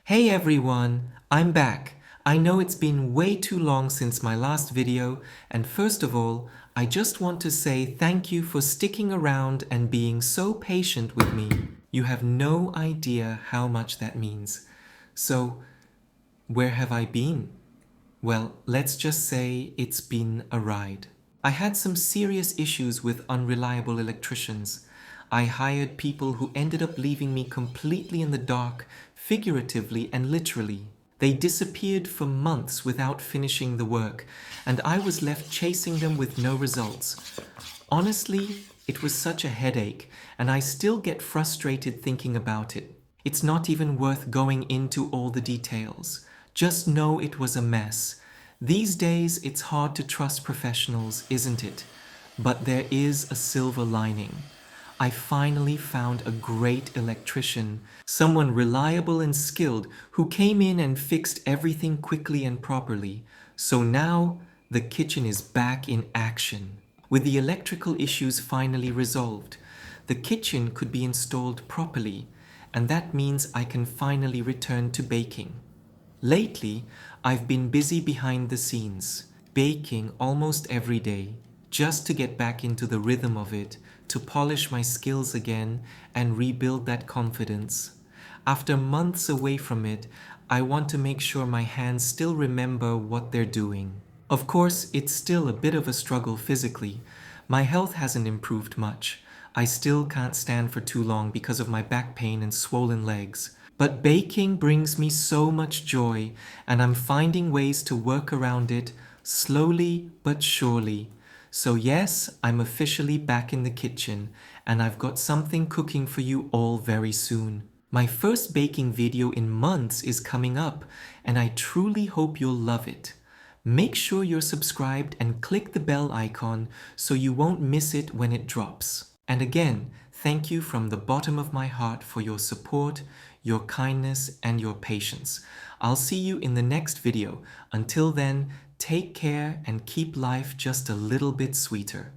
Hey everyone, I'm back. I know it's been way too long since my last video, and first of all, I just want to say thank you for sticking around and being so patient with me. You have no idea how much that means. So, where have I been? Well, let's just say it's been a ride. I had some serious issues with unreliable electricians. I hired people who ended up leaving me completely in the dark, figuratively and literally. They disappeared for months without finishing the work, and I was left chasing them with no results. Honestly, it was such a headache, and I still get frustrated thinking about it. It's not even worth going into all the details. Just know it was a mess. These days, it's hard to trust professionals, isn't it? But there is a silver lining. I finally found a great electrician, someone reliable and skilled who came in and fixed everything quickly and properly. So now the kitchen is back in action. With the electrical issues finally resolved, the kitchen could be installed properly, and that means I can finally return to baking. Lately, I've been busy behind the scenes, baking almost every day, just to get back into the rhythm of it, to polish my skills again and rebuild that confidence. After months away from it, I want to make sure my hands still remember what they're doing. Of course, it's still a bit of a struggle physically. My health hasn't improved much. I still can't stand for too long because of my back pain and swollen legs. But baking brings me so much joy, and I'm finding ways to work around it slowly but surely. So yes, I'm officially back in the kitchen, and I've got something cooking for you all very soon. My first baking video in months is coming up, and I truly hope you'll love it. Make sure you're subscribed and click the bell icon so you won't miss it when it drops. And again, thank you from the bottom of my heart for your support, your kindness, and your patience. I'll see you in the next video. Until then, take care and keep life just a little bit sweeter.